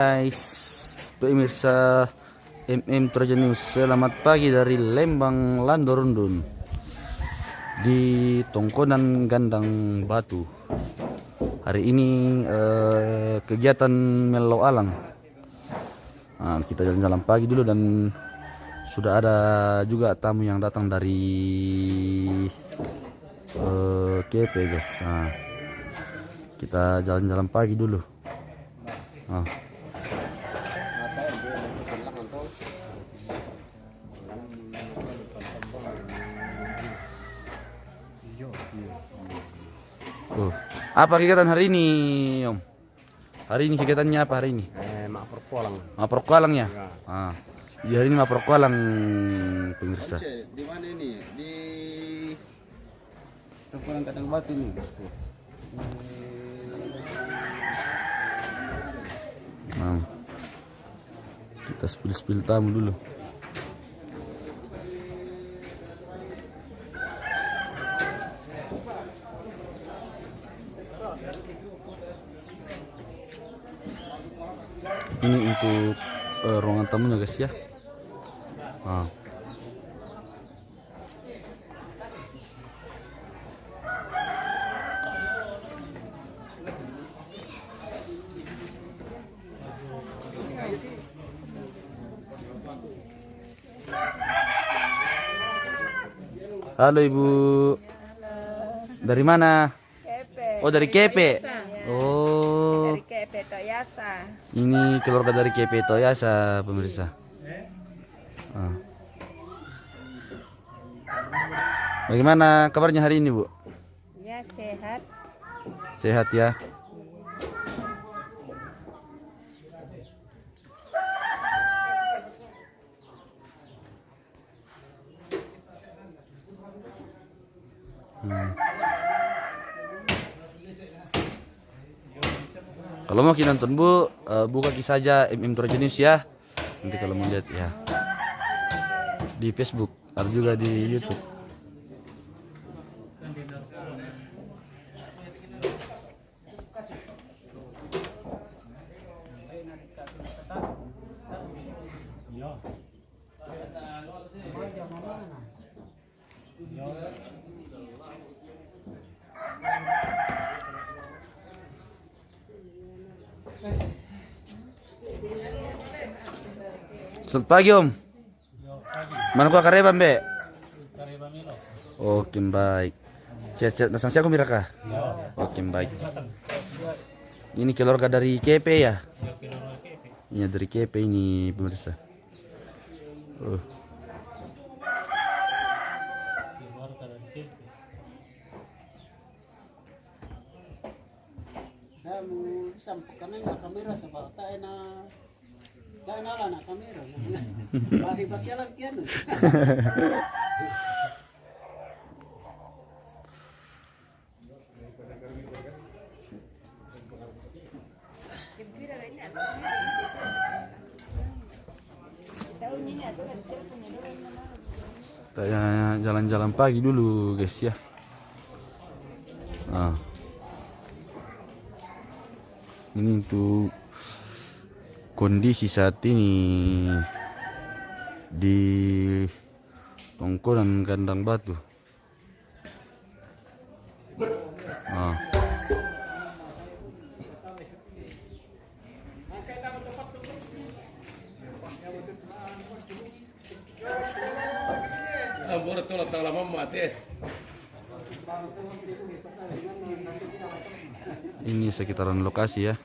Guys, pemirsa Trojan News, selamat pagi dari Lembang Landorundun di Tongkonan Gandang Batu. Hari ini kegiatan Melo Alang. Nah, kita jalan-jalan pagi dulu dan sudah ada juga tamu yang datang dari KP guys. Nah, kita jalan-jalan pagi dulu. Nah. Apa kegiatan hari ini, Om? Hari ini kegiatannya apa hari ini? Mak perkualang. Mak perkualang ya? Ah. Di hari ini mak perkualang, pemirsa. Di mana ini? Di Tongkonan Gandang Batu ini, bosku. Nah. Kita spill tamu dulu. Ini untuk ruangan tamunya guys ya. Nah. Halo Ibu. Dari mana? Kepe. Oh dari Kepe. Oh. Dari Kepe Toyasa. Ini keluarga dari KP Toyasa, pemirsa. Ah. Bagaimana kabarnya hari ini, Bu? Ya sehat. Sehat ya. Kalau mau kita nonton Bu, buka saja Trojan News ya. Nanti kalau mau lihat ya di Facebook, ada juga di YouTube. Selamat pagi Om. Mana gua kareban be? Oke baik. Sehat-sehat nasang siapa miraka? Oke baik. Ini keluarga dari KP ya? Iya dari KP ini pemirsa. Kamu sampaikan na kamera sa bata na kainala na kamera. Bali ba siya lang yan? Kita jalan-jalan pagi dulu guys ya. Nah. Ini untuk kondisi saat ini di Tongkonan Gandang Batu. Nah. Ini sekitaran lokasi ya.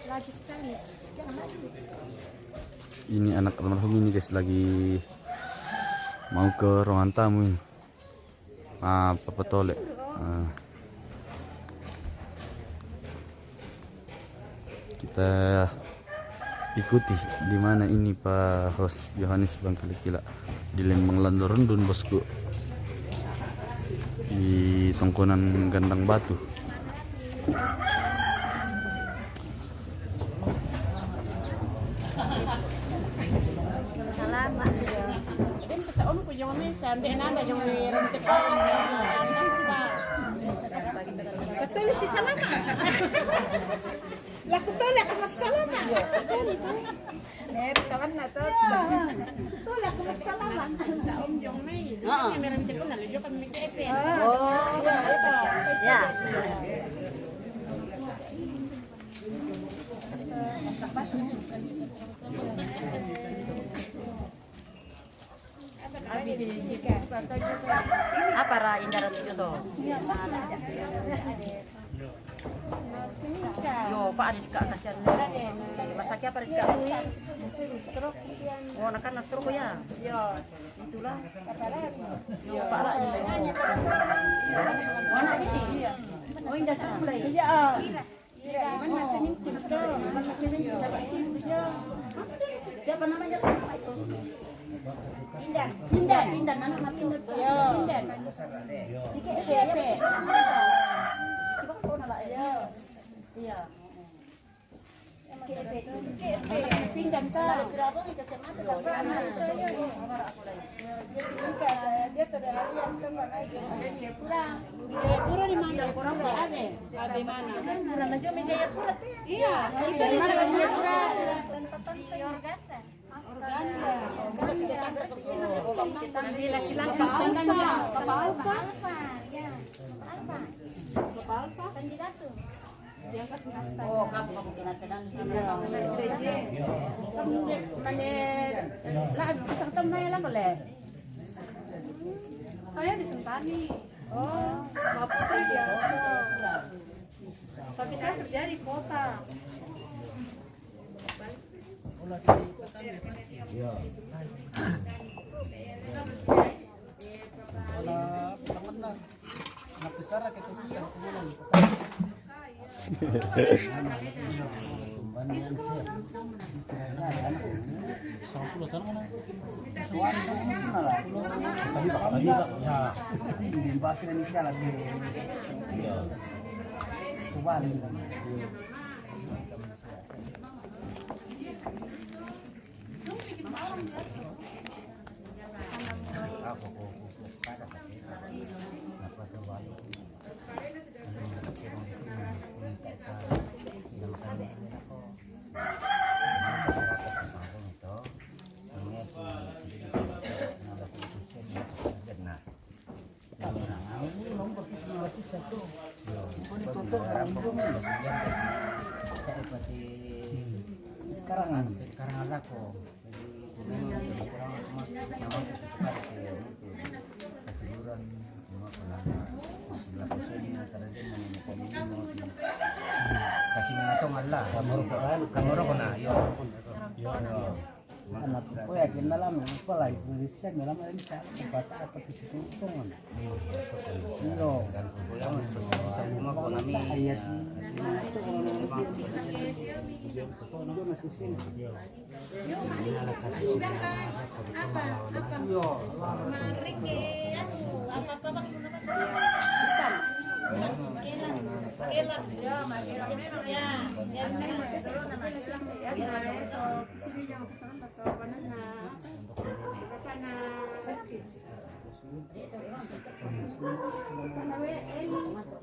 Laju sekali. Jangan mati. Ini anak almarhum ini guys lagi mau ke ruangan tamu ini. Papa Tole. Kita ikuti di mana ini Pak Host Yohanes Bangkilekila di Lembang Landorondon bosku, di Tongkonan Gandang Batu. Salamat. Din sa ono po yung mesa, hindi nanda yung rente pa. Betul si salamat. Laku tolak mas salamat. Kawan na to. Tolak mas salamat. Sa yung may, yung rente ko na liyo kami KP. Oh, ya. Apa ra indaran itu tuh? Yo, Pak ada di kasihan. Masaki apa di kak? Oh, nakan stroke ya. Itulah. Yo, Pak lah. Mana ini? Oh, indah mulai. Siapa namanya? Indah, anak mati itu. Indah. Dikit ya. Siapa kau nak ya? Iya. Pindah ta. Berapa kita sama Dia terlihat teman aja. Dia pulang. Jayapura di mana? Kurang di Ade. Ade mana? Kurang aja meja Jayapura tuh. Iya. Di mana Jayapura? Di Organda. Bila silang kandangnya. Apa? Ya. Alfa. Kandidato. Oh, kamu kena-kena sana. Isang tamay lang boleh. Saya di Sentani. Oh, Bapak kerja. Tapi saya kerja di kota. Karangan lako. Kasih mengatong Allah. Kamoro ko na. Yo. Anak ko ya kinalam ko lah Indonesia dalam Indonesia bata apa di situ tungan. Yo. Sa rumah ko nami ayat itu kalau masih sini.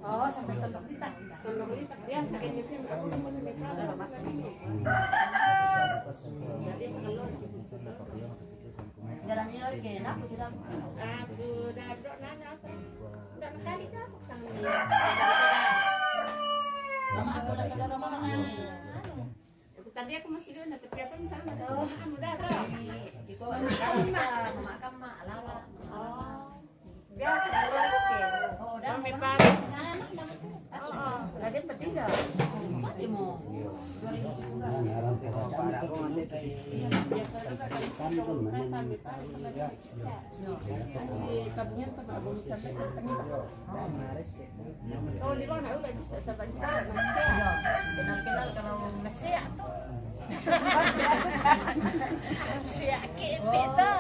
oh sampai tempat dia sakitnya sih Jalan ini lagi enak sudah. aduh dadok nana dan kali dah sang dia Mama aku udah saudara mama nih. tadi aku masih dulu tapi apa misalnya oh kamu dah tahu Di kau mama kamu mah lala. oh Di tabungan tuh nggak boleh sampai terpenuh. Kalau di mana udah bisa sampai sekarang nasihat. Kenal-kenal kalau nasihat tuh. Siap kepe tuh.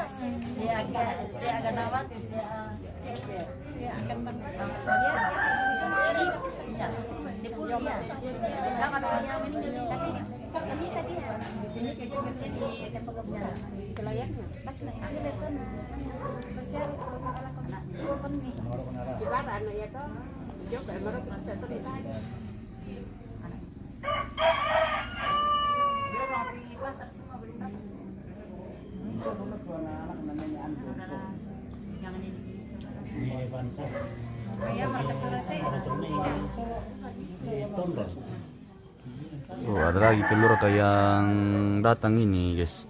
Siap akan apa tuh siap akan menang. Ya, sepuluh ya. Sama dengan meninggal tadi. Ini tadi ya. Ini kecil-kecil di tempat selayaknya. Pas nak isi betul. Besar ala kau penting. Sekarang anak ya tuh. Juga mereka masa tuh di tadi. Dia orang pergi pasar semua belum dapat. Saudara, jangan ini saudara. Kayak mereka terasa. Oh, ada lagi telur kayak yang datang ini, guys.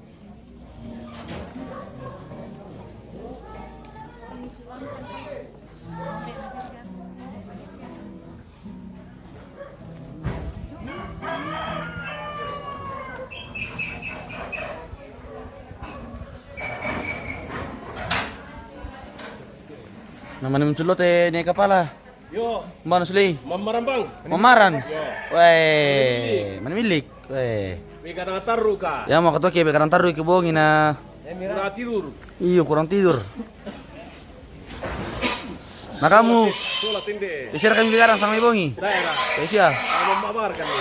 Namanya muncul teh naik kepala. Yo, Mana Suli? mamarambang. Mamaran. Weh, mana milik? Weh. Bika na taru ka. Ya mau ketua kebe karang taruh ke bongi na. Mira tidur. Iyo kurang tidur. Nah kamu, Sula tinde. isir kami sekarang sama ibongi. Daerah. Kesia. Mamabar kan ni.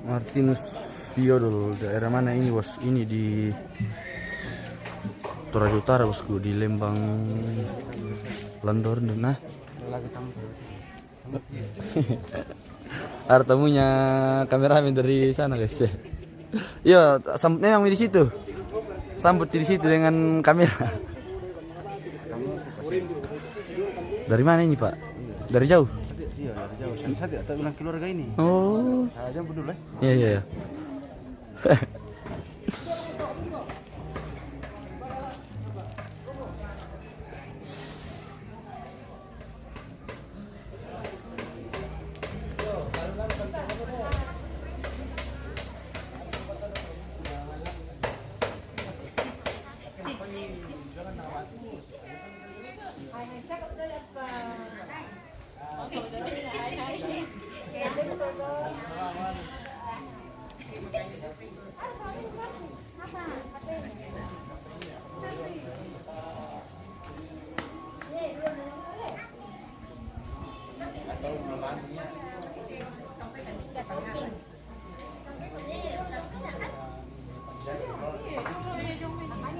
Martinus Fiodol, daerah mana ini bos? Ini di Toraja Utara bosku, di Lembang Landor. Nah, ada tamunya kameramen dari sana guys. Iya, sambutnya memang di situ. Sambut di situ dengan kamera. Dari mana ini Pak? Dari jauh? saya tidak tahu bilang keluarga ini. Oh. Aja dulu lah. Iya iya iya.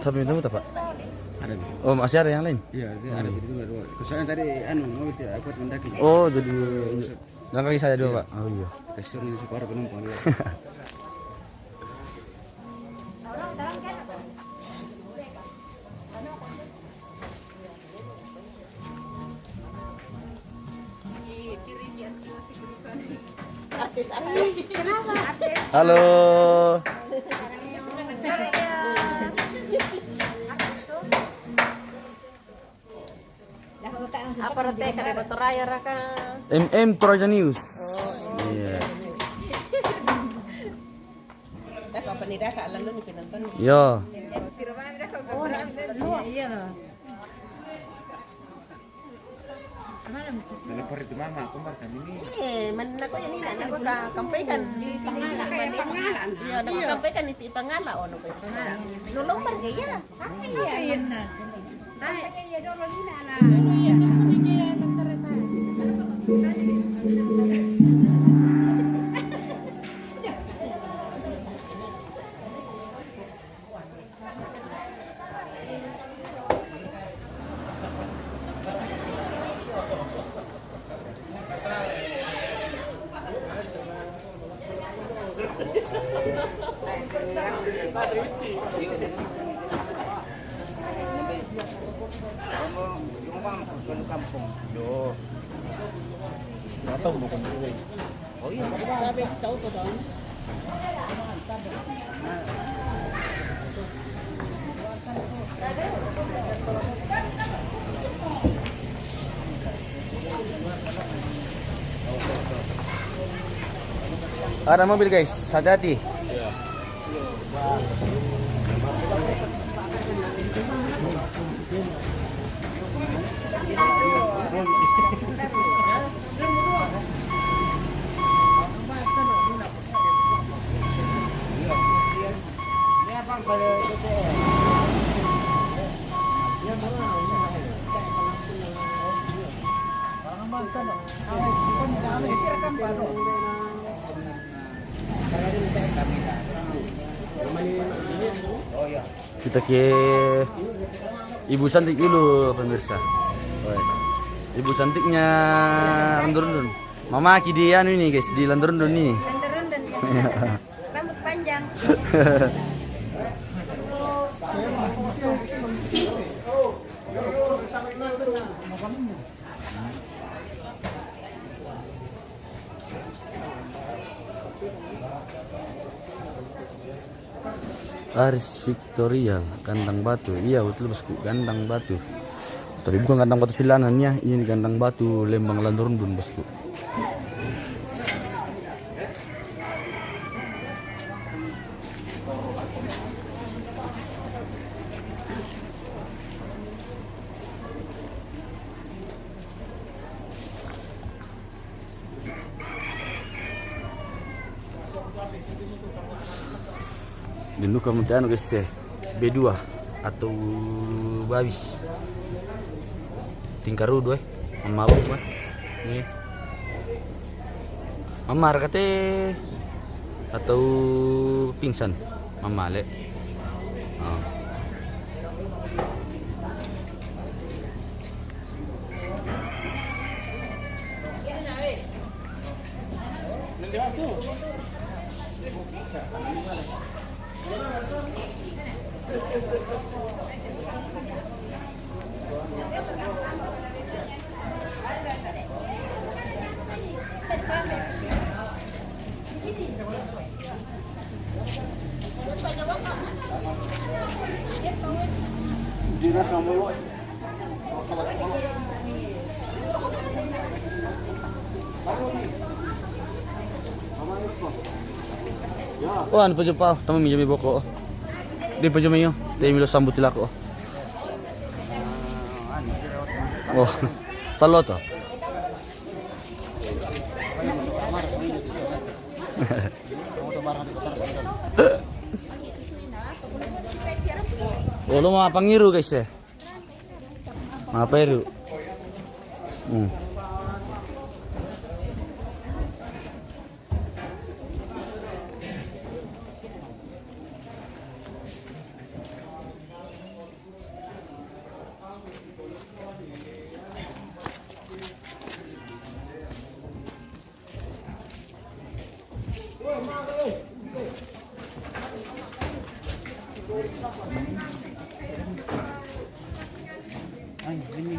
Sampai itu apa, Pak? Ada. Oh, masih ada yang lain? Iya, ada begitu dua. Soalnya tadi mau tidak aku mendaki. Oh, jadi jalan kaki saya dulu, Pak. Oh iya. Restoran ini separuh penumpang dia. Artis. Kenapa? Artis. Halo. Apa rete kada motor raya raka. MM Toraja News. Iya. Dah kapan ni dah kak lalu ni penonton. Yo. Iya loh. Melepar itu mama, aku makan ini. Man ako yan ina ako ka kampekan di pangalan pangalan. Iya, nak kampekan iti pangala ono pes. Nulong margaya. Iya na. Kaya dolo lina na. Iya, bigyan ng tareta. Yung bang masuk kampung. Yo. Atau bukan itu. Oh iya, Sabi tahu to doon. Ada mobil, guys. Hati-hati. Kita ke Ibu Cantik dulu, pemirsa. Ibu cantiknya Landurundun. Mama ki di anu ini, guys, di Landurundun nih. Rundun ya. Rambut panjang. Aris Victorial, Kandang Batu. Iya betul bosku, Kandang Batu. Tapi bukan Kandang Batu Silangan ya, ini Kandang Batu Lembang Landurundun bosku. Dulu kamu anu guys ya, B2 atau babis tingkaru dua mama apa ini mama kate atau pingsan mama le Oh, ano pa dyan pa? Tama mi jami boko. Di pa jami yo. Di mi lo sambut sila ko. Oh, talo to. Oh, lo mga pangiru guys eh. Mga pairu. Ay, ini.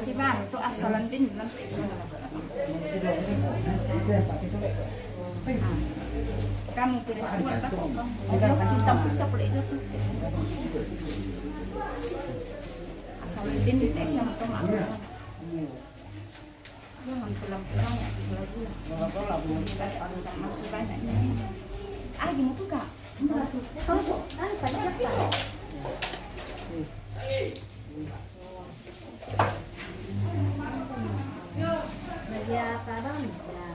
Si Bang itu asalan din lang sa iso. Kamu pilih buat apa? Kamu tampil sa pula itu. Asalan din di tes yang itu mah. Jangan pulang-pulang ya lagi. Kita sama si banyaknya. Ah, gimana tuh Kak? Kalau banyak pisau. Media kadang ya.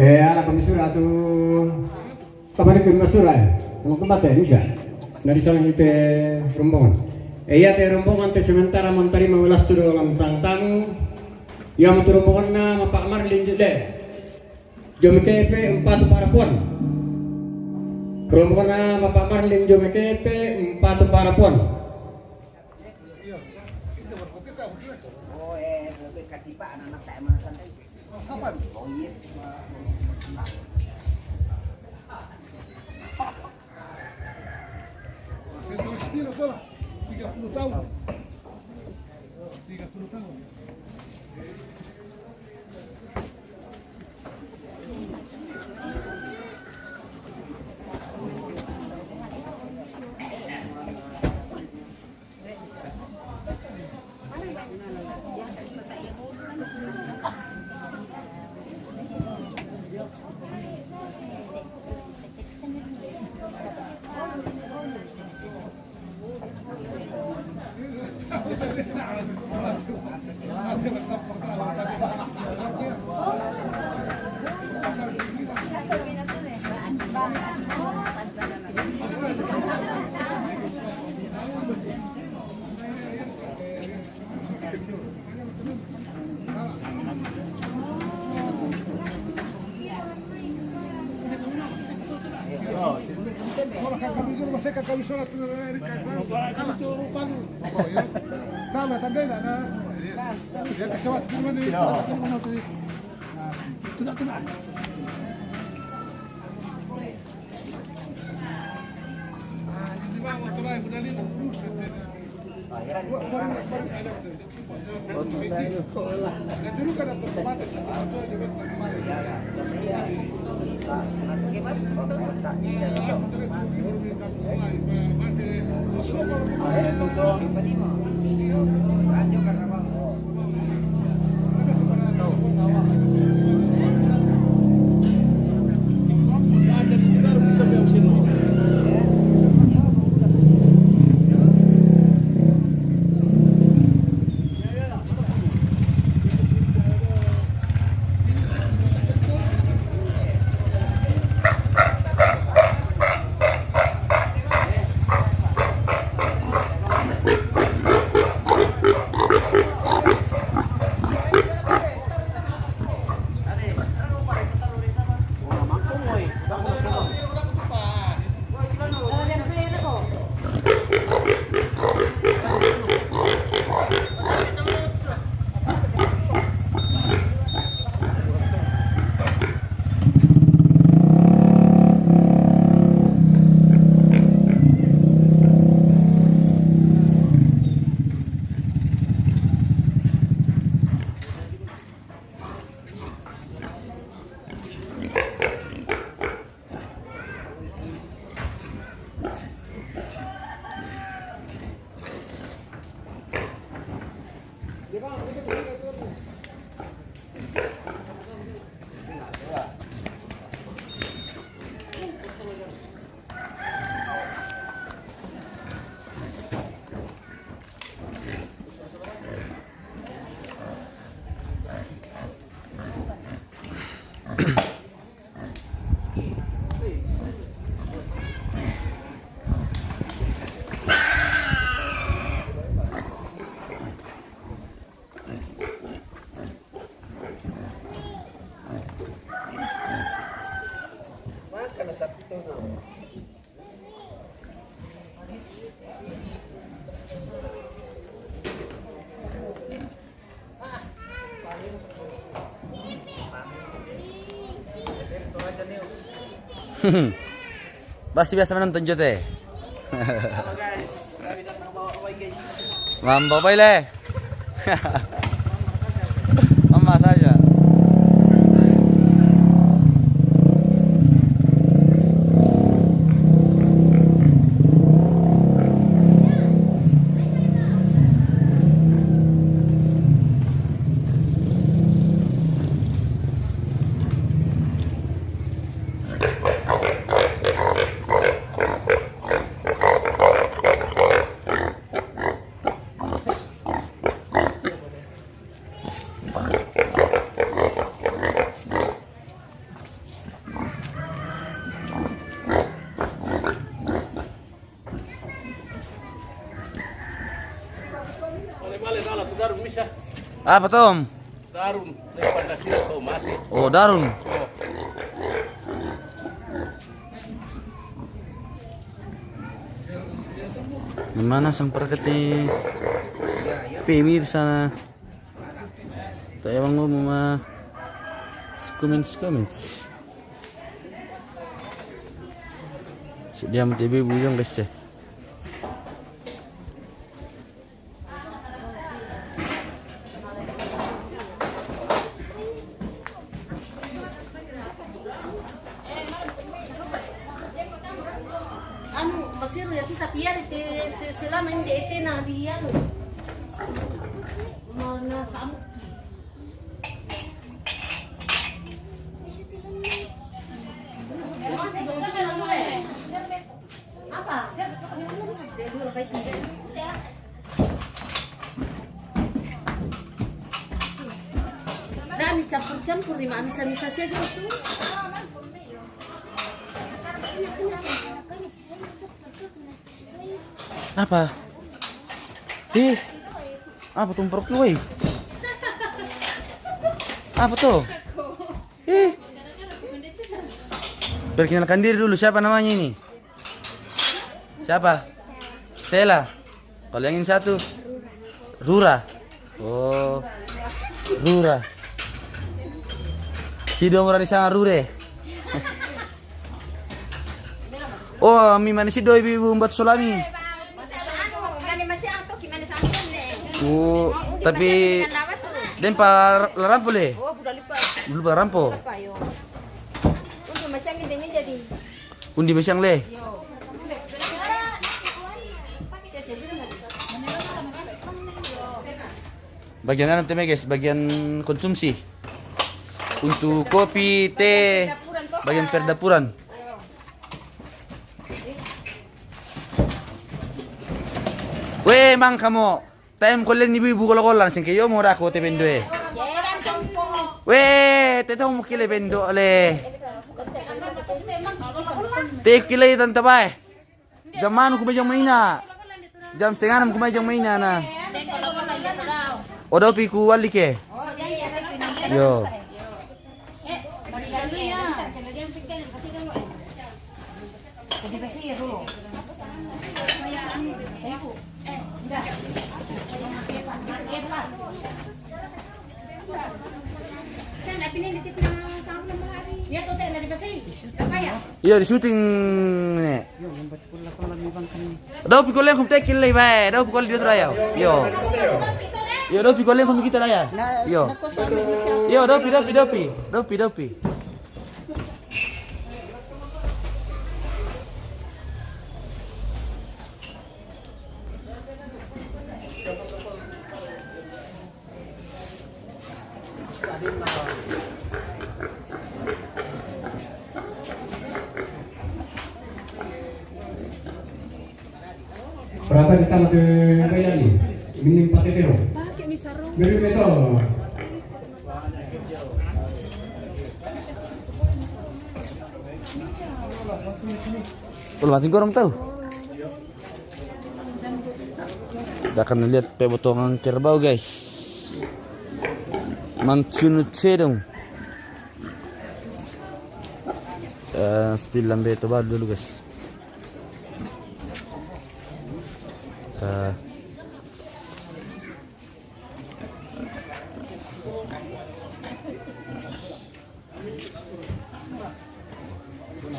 Ala komisura tu kabar ke masura mau kembali Indonesia dari sana itu rombongan iya te rombongan te sementara menerima ulas sudah lantang tamu yang untuk rombongan nama Pak Marlin jede jom KP 4 para pon rombongan nama Pak Marlin jom KP 4 para pon lebih kasih Pak anak-anak saya mana santai. Oh iya. Estilo toda 30 tahun. 30 tahun. Kami sholat kami turupan sama tanda na ya kacawat gimana nih tidak di bawah tuh lah medali dulu kan ada tempat satu di Masih biasa menonton jote. Mambo le. Mama saja. Bale salah tu darun bisa. Apa Tom? Darun daripada sini tu mati. Oh, darun. Gimana sang perketi pemirsa? Tayo bang mo mga comments. Dia TV buyong guys. Masih ya kita piar selama ini ete na dia mana sam apa? Dami campur-campur lima misa-misa saja itu. Apa? Apa tumprok tuh, woi? Apa tuh? Perkenalkan diri dulu, siapa namanya ini? Siapa? Sela. Kalau yang ini satu? Rura. Oh, Rura. Si dong di sana Rure. Oh, mi mana si doi ibu buat sulami. Oh, tapi den par larampo le. Oh, budak lipat. Belum larampo. Apa yo? Untuk masang ini jadi. Undi mesyang le. Bagian apa temanya guys? Bagian konsumsi. Untuk kopi, teh, bagian perdapuran. Weh, mang kamu. Time ko lang ibu ko lang sing kayo mo ra ko te bendo eh. Weh, te tong mo kile bendo le. Te kile tanta bay. Zaman ko medyo maina. Jam setengah 6 ko medyo maina na. Odo pi ku wali ke. Yo. Iya di syuting nih. Daw pikol lang kung tekil lay bay. Daw pikol dito rayaw. Yo. Yo daw pikol lang kung kita raya. Yo. Yo daw pi. Berapa kita ke Bayani? Minim pakai tero. Beri meto. Kalau mati gorong tahu. Kita akan lihat potongan kerbau guys. Mancunut sedong. Spill lambe itu baru dulu guys.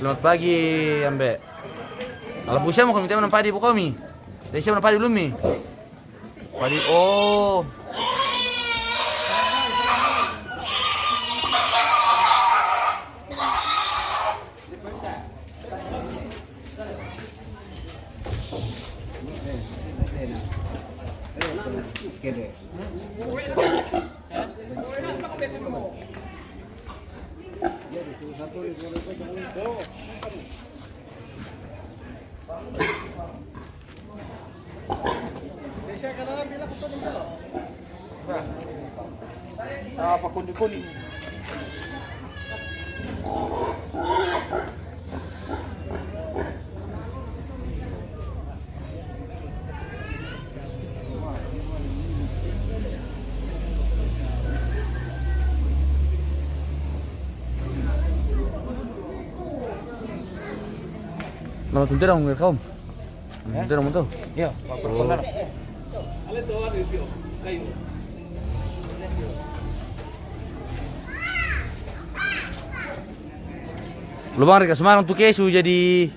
Selamat pagi, Ambe. Salah busa mo kami tayo ng padi po kami. Dahil siya ng padi belum nih. Padi, oh. Apa kuning-kuning? Nama tuntira mo kaum. Tuntira mo to. Iya, benar. Ale to ano yun? Kayo. Lubang reka semarang tuh kesu jadi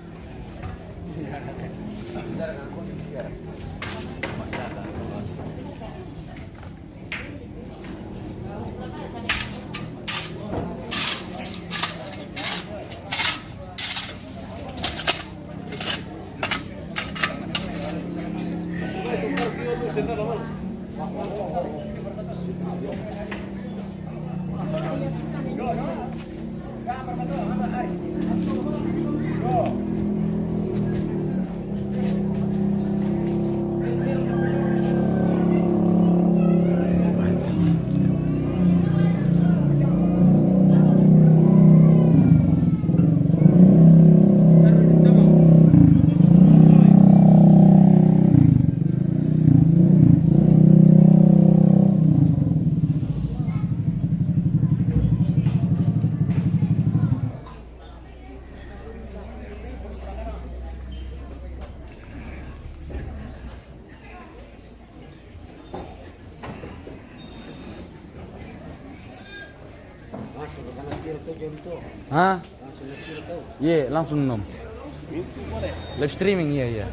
Hah? Iya, langsung nom. Live streaming iya.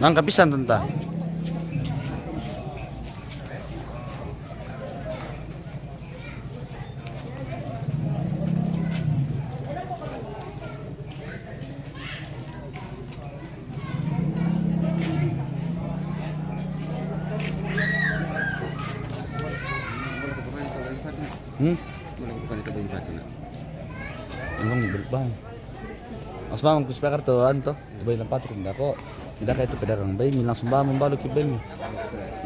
Nangka pisan tentang. Emang berbang. Asma mang kuspekar to anto, bay lang patro ndako. Tidak kayak itu pedagang bay mi langsung ba membalu ki bay mi.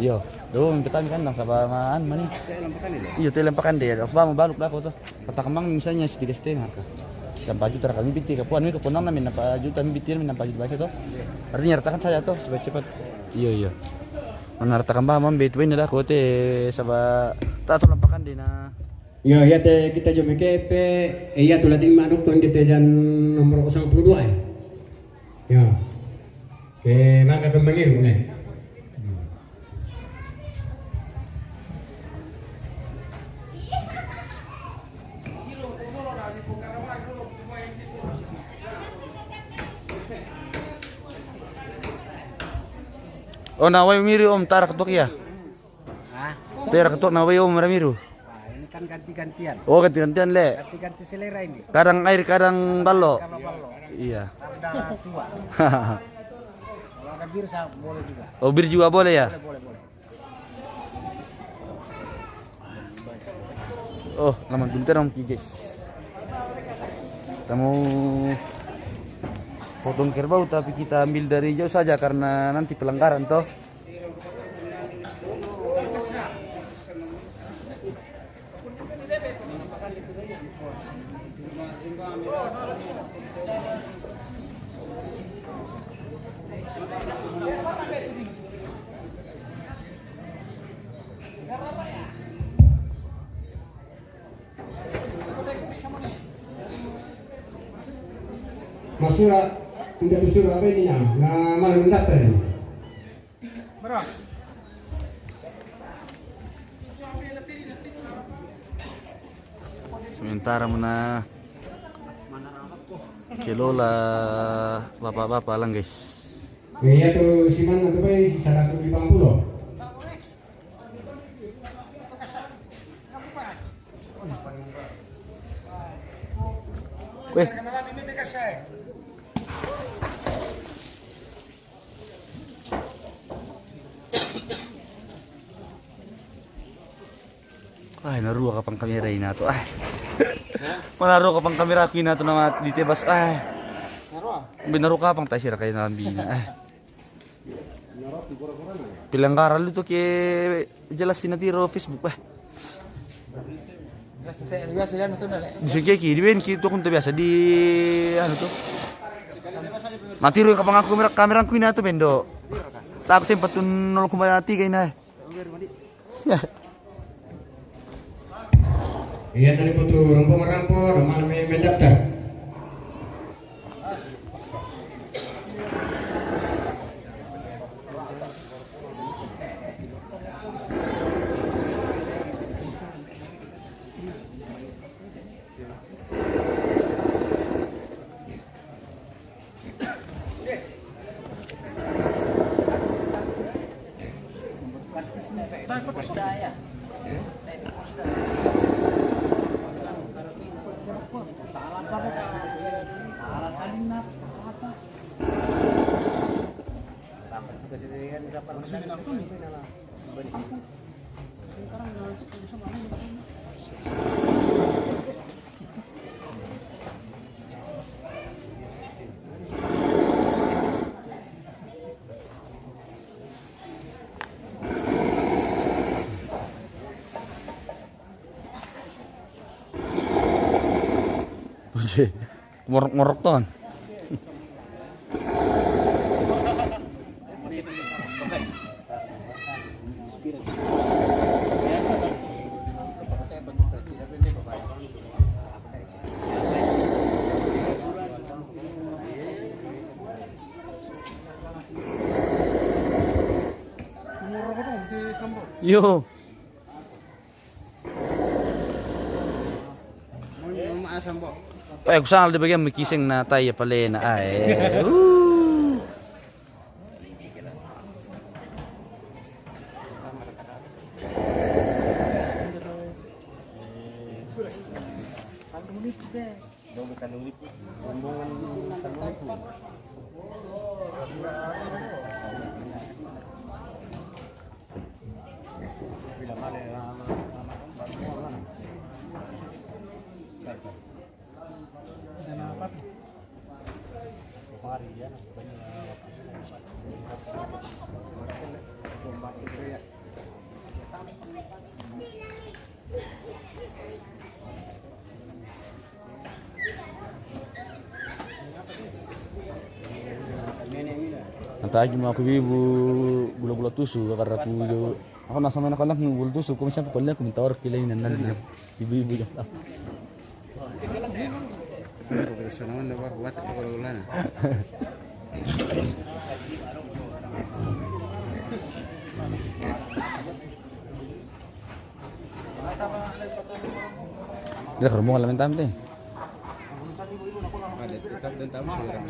Iyo, do mi petan kan nang sabamaan mani. Iyo telam pakan deh, asma membalu lah ko to. Patakmang misalnya sedikit setengah ka. Sampai juta kami biti kapuan ini kapuan namin nampak juta biti namin nampak juta to. Artinya ratakan saya tuh cepat-cepat. Iya. Menartakan bahaman betu ini dah kote saba tak tuh lampakan di na. Yo ya te kita jom kepe iya tu latih mak doktor kita jan nomor 02 ya. Yo. Ke maka kembali nih. Oh nawai miru om tarak ketuk ya. Tarak ketuk nawai om miru. Ini kan ganti-gantian. Oh ganti-gantian le. Ganti-ganti selera ini. Kadang air kadang ballo. Iya. Ada tua. Kalau ada bir boleh juga. Oh bir juga boleh ya. Boleh. Oh lama bentar om guys. Kita mau potong kerbau tapi kita ambil dari jauh saja karena nanti pelanggaran toh. Masuk tidak disuruh apa ini ya? Nah malah mendaftar ini. Sementara mana kelola bapak-bapak lang guys. Iya tuh si mana tuh bay si 150. Weh. Ay, naruha ka pang kamera ina to. Ay. Manaro ka pang kamera ko ina to na ditebas. Ay. Binaro ka pang tasira kay na bina. Ay. Pelanggaran lu tuh ke jelas sinatiro Facebook. Biasa yan ito na. Bisa ki di ben ki to kun to biasa di ano to. Matiro ka pang ako kamera ko ina to bendo. Tak sempat tun 0,3 kay na. Ya. Iya tadi butuh rampung malah mendaftar. Ngorok-ngorok ton. Yo. Aku sangat di bagian mikising na tayo pala na ay. Natagi mo ako ibu bula-bula tusu karena ako nasa main ako lang bula tusu kung siya pa ko minta ork kilay nan ibu-ibu jam. Bisa naman dapat buat ulan. Dia kerumah kalau minta teh. Ada tetap dan tamu sekarang.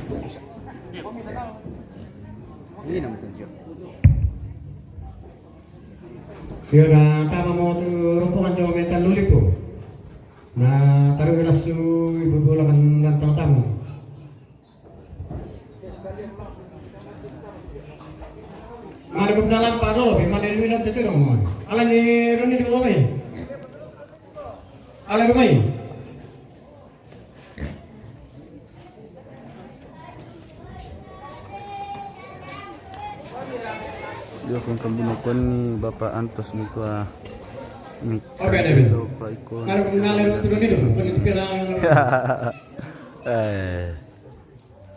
Ini namun siap. Dia dah tama mo tu rombongan jawa mental lulipo. Nah, taruh lasu ibu bola kan gantang tamu. Mana ke dalam paro, mana ni minat tu orang. Alah ni Roni di rumah. Alah rumah. Dia akan kembunukan ni Bapak Antos ni kuah. Oke, David. Lupa ikon. Mana ke dalam tu Roni tu, Roni kena.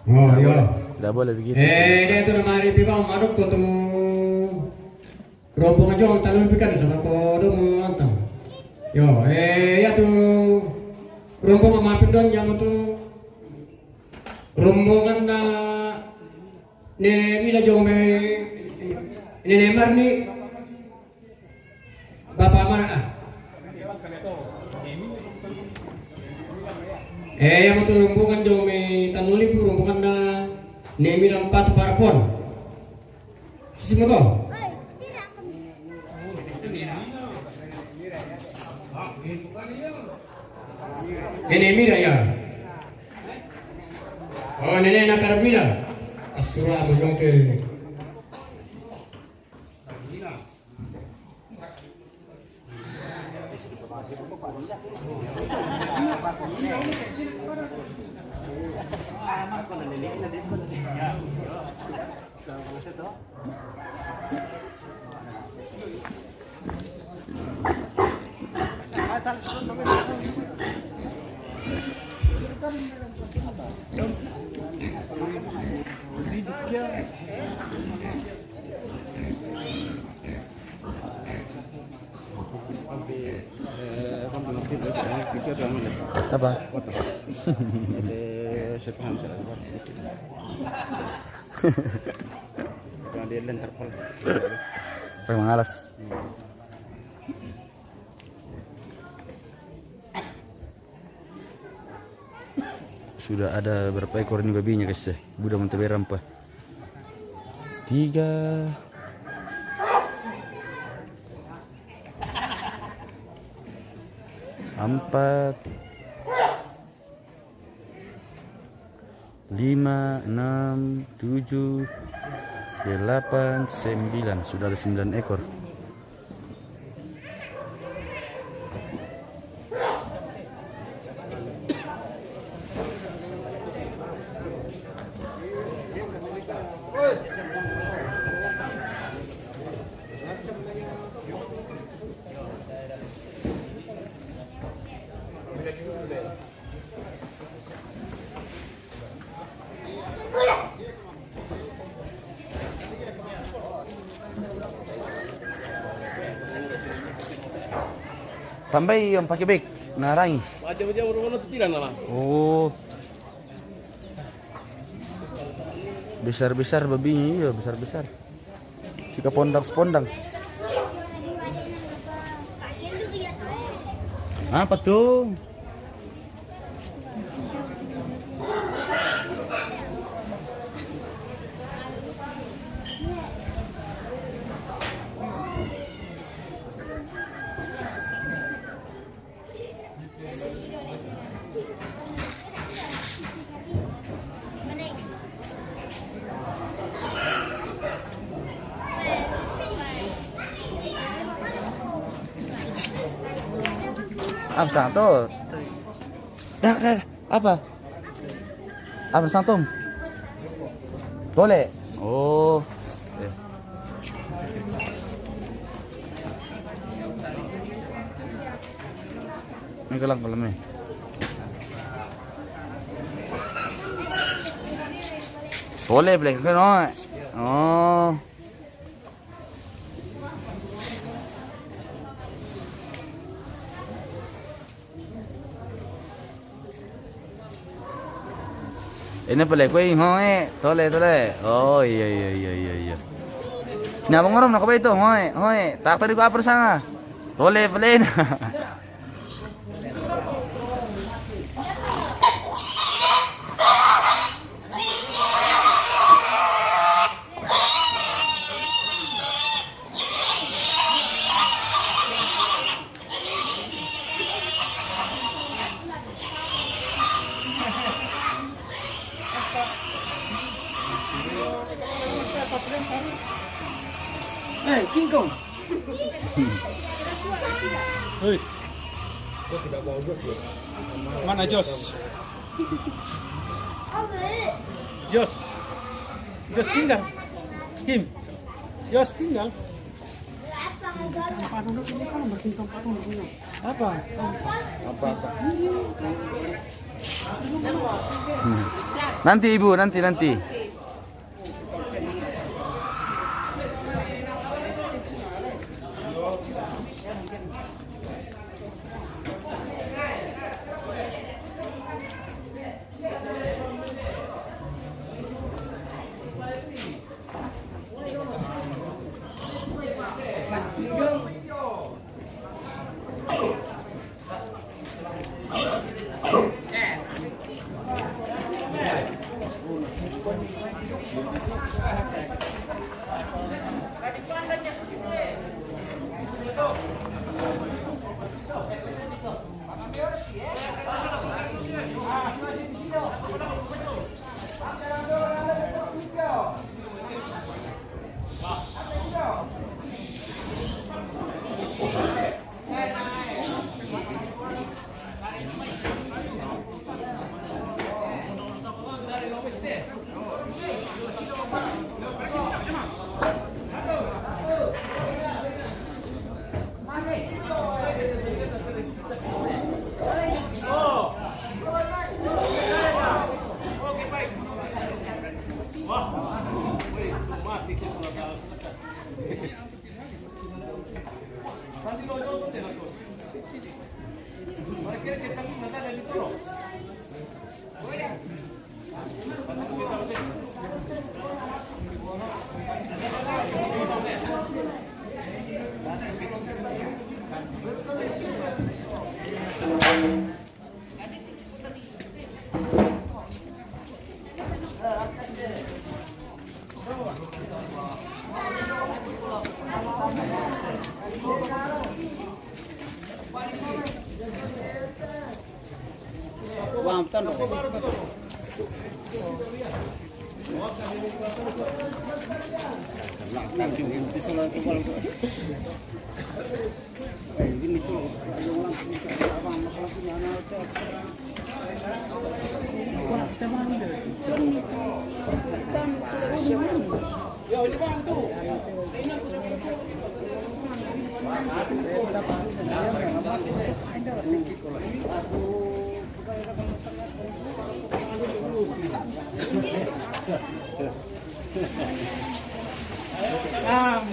Oh, iya. Tidak boleh begitu. Dia tu nama hari pipa maduk tu rombongan jong talun pikan sama podo mo antang. Yo, ya tu rombongan mapindon yang tu rombongan na ne mila jong me ne nemar ni Bapak mana ah? Yang tu rombongan jong me tanuli pu rombongan na ne mila 4 parapon. Sisi mo to? Nenek Mira ya. Oh nenek nak karab Mira. Asura mujong te. Apa? Sepaham saya. Kalau dia lenter pol. Memang alas. Sudah ada berapa ekor ini babinya guys ya. Budak menteberam pa. 3 4 5 6 7 8 9 sudah ada 9 ekor. Tambah yang pakai beg, narangi. Macam-macam orang tu tidak lah. Oh. Besar-besar babinya, iya besar-besar. Sika pondang-pondang. Apa tuh? Apa tuh? Dah. Apa? Apa santum? Boleh. Oh. Ini kelang kolamnya. Boleh kan? Oh. Ini pala kue hoe, tole. Oh iya. Nah, mengorong nak apa itu? Hoe. Tak tadi ku apa sana? Tole pala. King Kong. Hei. Mana Jos? Jos tinggal. Kim. Jos tinggal. Apa? Nanti ibu, nanti.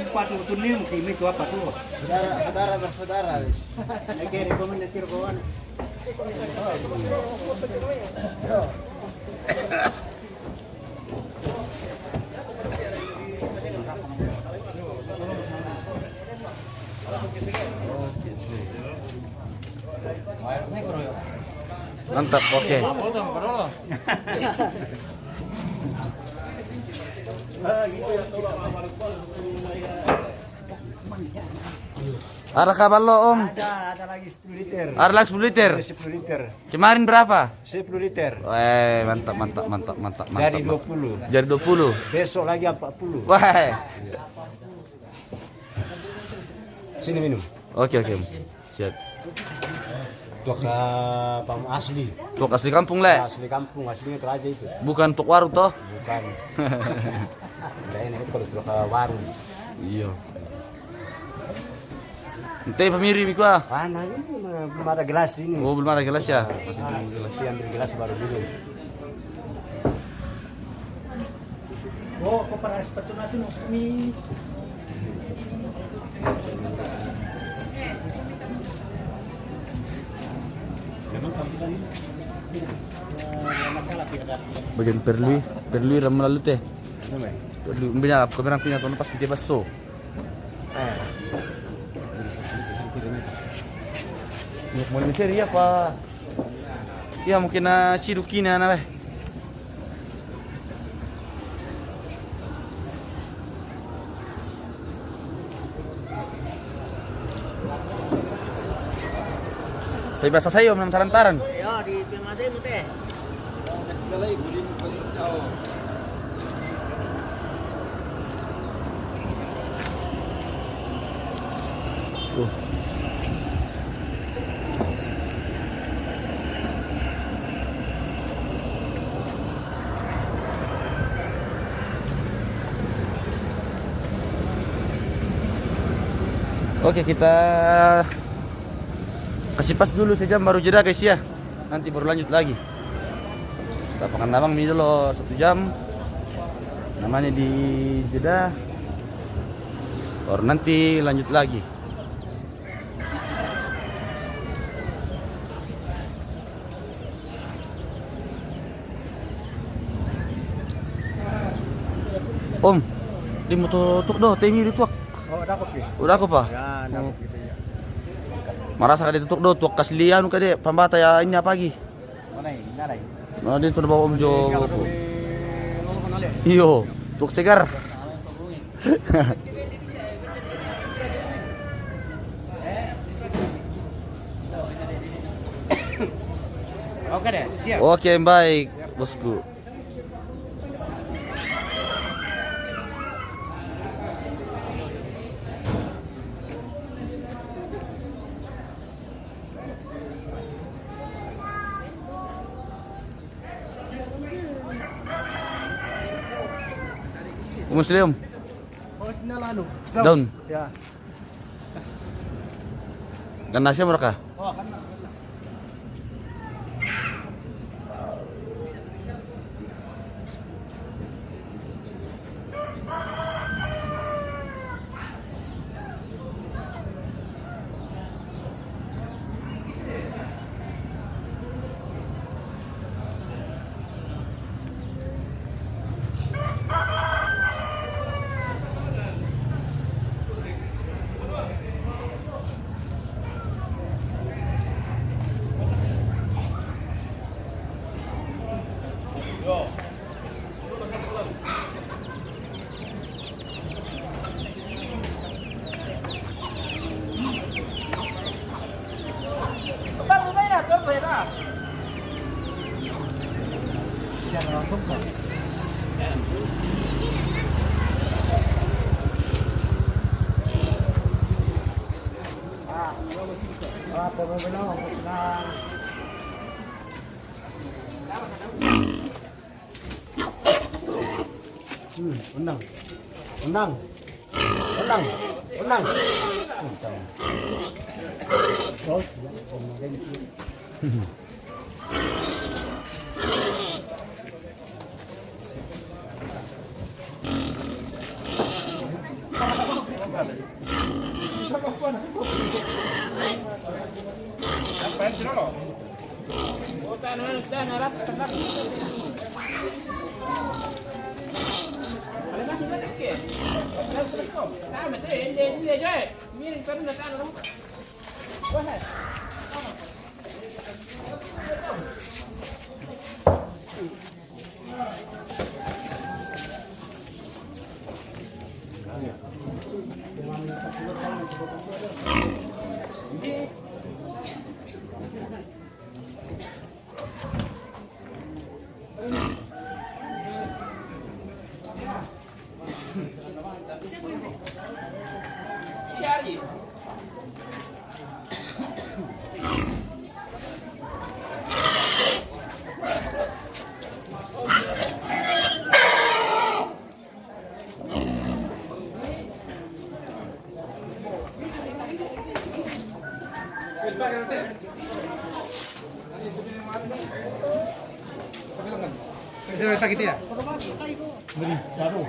Patu tunim kimi tu apa tu? Saudara bersaudara. Lagi rekomendasi kawan. Mantap, oke. Ada kabar lo om? Ada lagi 10 liter. Ada lagi 10 liter. 10 liter. Kemarin berapa? 10 liter. Mantap. Jadi 20. Jadi 20. Besok lagi 40. Wah. Sini minum. Oke. Siap. Tuk asli. Tuk asli kampung le. Asli kampung, aslinya itu aja itu. Bukan tuk warung toh? Bukan. Udah enak itu kalau tuk warung. Iya. Ente pemiri miku ah. Mana ini belum ada gelas ini. Oh, belum ada gelas ya? Masih belum gelas. Ambil gelas baru minum. Oh, kok para sepatu natin kami. Memang tampilan ini masalah tidak. Bagian perlui ram lalu teh. Perlui banyak kamera punya tuh pas dia baso. Mau seri apa? Ya mungkin cirukina na beh. Saya bahasa saya om taran-taran. Ya, di Pimade mo teh. Oke, kita kasih pas dulu sejam baru jeda guys ya. Nanti baru lanjut lagi. Kita makan tambang ini dulu 1 jam. Namanya di jeda. Baru nanti lanjut lagi. Om, di mau tutuk doh, temi dituak. Oh, dapat ya. Udah aku pak. Ya, dapat gitu ya. Marasa ka ditutuk do, tuak kaslian ka di pambata ya inya pagi. Mana ini? Nada ini. Nah, dito na ba om Jo? Lolo kan ale. Iyo, tuak segar. Oke deh, siap. Oke, baik, bosku. Muslim, Oh, nalano. down. Ya. Ganasya mereka. Oh, kan. Jangan langsung kok. Pembelaan senang. Menang. Menang. Menang. Menang. Oh, sakit ya? beli baru.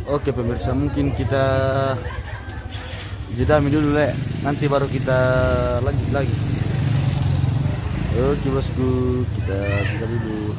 Oke pemirsa, mungkin kita jeda dulu Le, nanti baru kita lanjut lagi. Oke bosku, kita jeda dulu.